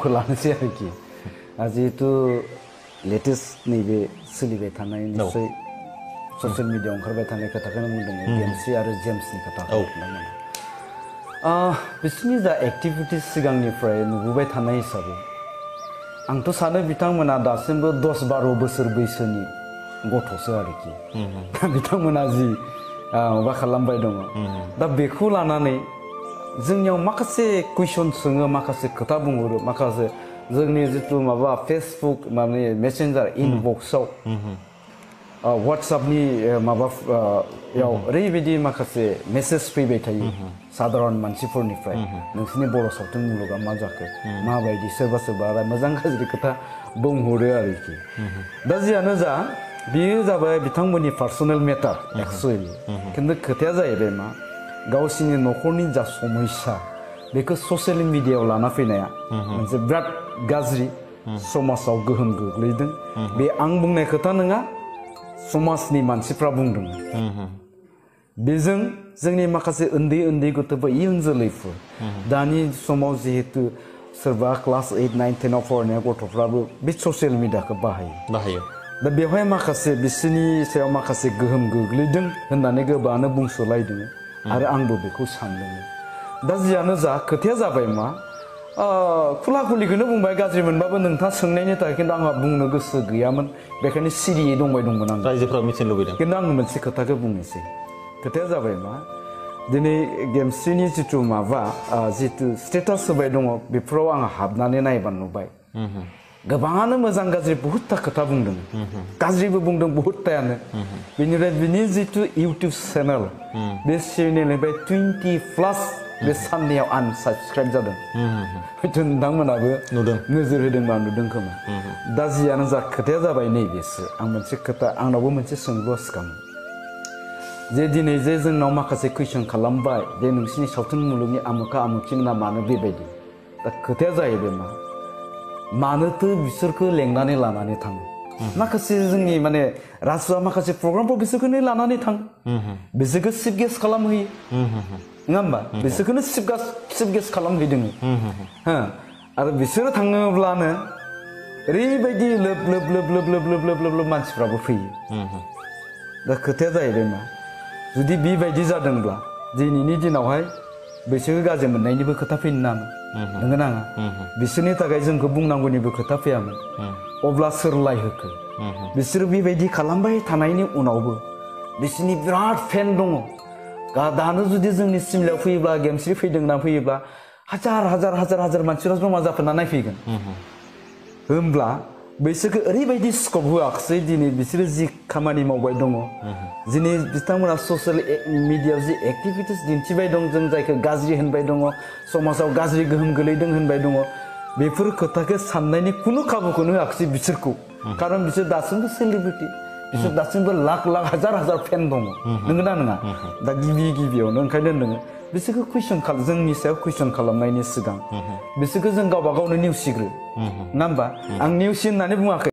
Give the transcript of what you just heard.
खौ लानोसै आरोखि जिहेतु लेटेस्ट नैबे सोलिबाय थानाय निश्चय ससियेल मिडियायाव ओंखारबाय थानाय खोथाखौनो बुंदों गेमस्रि आरो जेम्सनि खोथाखौ बिसोरनि जा एक्टिभिटिस सिगांनिफ्राय नुबोबाय थानाय हिसाबै आंथ' सानो बिथांमोना दासिमबो 10-12 बोसोर बैसोनि गथ'सो आरोखि बिथांमोना जि माबा खालामबाय दङ दा बेखौ लानानै जोंनियाव माखासे कुइसन सोङो माखासे खोथा बुंहरो माखासे जोंनि जितु माबा फेसबुक माने मेसेन्जार इनबक्सआव WhatsAppनि माबायाव ओरैबायदि माखासे मेसेज फैबाय थायो साधारन मानसिफोरनिफ्राय नोंसोरनि बर' सावथुन मुलुगा मा जाखो माबायदि सोरबा सोरबा मोजां गाज्रि खोथा बुंहरो आरोखि दा जियानो जा बेयो जाबाय बिथांमोननि पार्सनेल मेटार एक्चुअलि खिन्थु खोथाया जाहैबाय मा गावसिनि न'खरनि जा समस्या बेखौ ससियेल मिडियायाव लाना फैनाया मोनसे बिराद गाज्रि समाजाव गोहोम गोग्लैदों बे आं बुंनाय खोथा नङा समाजनि मानसिफ्रा बुंदों बेजों जोंनि माखासे उन्दै उन्दै गथ'फोर इयुन जोलैफोर दानि समाव जिहेतु सोरबा क्लास 8, 9, 10 आव फरायनाय गथ'फ्राबो बे ससियेल मिडियाखौ बाहायो दा बेवहाय माखासे बिसोरनि सायाव माखासे गोहोम गोग्लैदों होननानै गोबाङानो बुंसोलायदों आरो आंबो बेखौ सानदों दा जियानो जा खोथाया जाबाय मा खुला खुलिखौनो बुंबाय गाज्रि मोनबाबो नोंथाङा सोंनायनि थाखाय खिन्थु आंहा बुंनो गोसो गैयामोन बेखायनो सिरियै दंमोन आं रायजोफोरा मिथिनो लुबैदों खिन्थु आं मोनसे खोथाखौ बुंनोसै खोथाया जाबाय मा दिनै गेमस्रिनि जितु माबा जितु स्टेटास होबाय दङ बेफोराव आं हाबनानै नायबा नुबाय गोबाङानो मोजां गाज्रि बहुतथा खोथा बुंदों गाज्रिबो बुंदों बहुतथायानो बेनिफ्राय बिनि जितु इउटिउब चेनेल बे चेनेलनिफ्राय 20+ बे साननैयाव आनसाबस्क्राइब जादों हयथ' नोंथांमोनाबो नोजोर होदोंबा नुदों खोमा दा जियानो जा खोथाया जाबाय नैबेसो आं मोनसे खोथा आंनावबो मोनसे सोंलुआ सिखाङो जे दिनै जे जोंनाव माखासे कुइसन खालामबाय जे नोंसिनि सावथुन मुलुगनि आमुखा आमुखिना मानो बेबायदि दा खोथाया जाहैबाय मा मानोथो बिसोरखौ लेंनानै लानानै थाङो माखासे जोंनि माने राजुआ माखासे प्रग्रामफोर बिसोरखौनो लानानै थाङो बिसोरखौ चिफ गेस्ट खालामहैयो नङा होमबा बिसोरखौनो चिफ गेस्ट खालामहैदों आरो बिसोरो थाङोब्लानो ओरैबायदि लोब लोब लोब लोब लोब लोब लोब लोब लोब मानसिफ्राबो फैयो दा खोथाया जाहैबाय मा जुदि बेबायदि जादोंब्ला दिनैनि दिनावहाय बैसोरखौ गाज्रि मोननायनिबो खोथा फैनो नाङा नंगौ नाङा बिसोरनि थाखाय जोंखौ बुंनांगौनिबो खोथा फैयामोन अब्ला सोर लायहोखो बिसोरो बेबायदि खालामबाय थानायनि उनावबो बिसोरनि बिराद फेन दङ दानो जुदि जोंनि सिमलायाव फैयोब्ला गेमस्रि फैदों होनना फैयोब्ला हाजार हाजार हाजार हाजार मानसिफ्रा जमा जाफैना नायफैगोन होमब्ला बैसोरखौ ओरैबायदि स्कप होआखिसै दिनै बिसोरो जि खामानि मावबाय दङ दिनै बिथांमोना ससियेल मिडियायाव जि एक्टिभिटिस दिन्थिबाय दं जों जायखौ गाज्रि होनबाय दङ समाजाव गाज्रि गोहोम गोलैदों होनबाय दङ बेफोर खोथाखौ साननायनि खुनु खाबुखौनो होआखिसै बिसोरखौ खारन बिसोर दासिमबो सेलिब्रिटि बिसोर दासिमबो लाख लाख हाजार हाजार फेन दङ नंगौना नङा दा गिबियावनो ओंखायनो नोङो बिसोरखौ कुइसन जोंनि सायाव कुइसन खालामनायनि सिगां बिसोरखौ जों गावबा गावनो नेवसिग्रो नङा होमबा आं नेवसि होननानै बुङाखै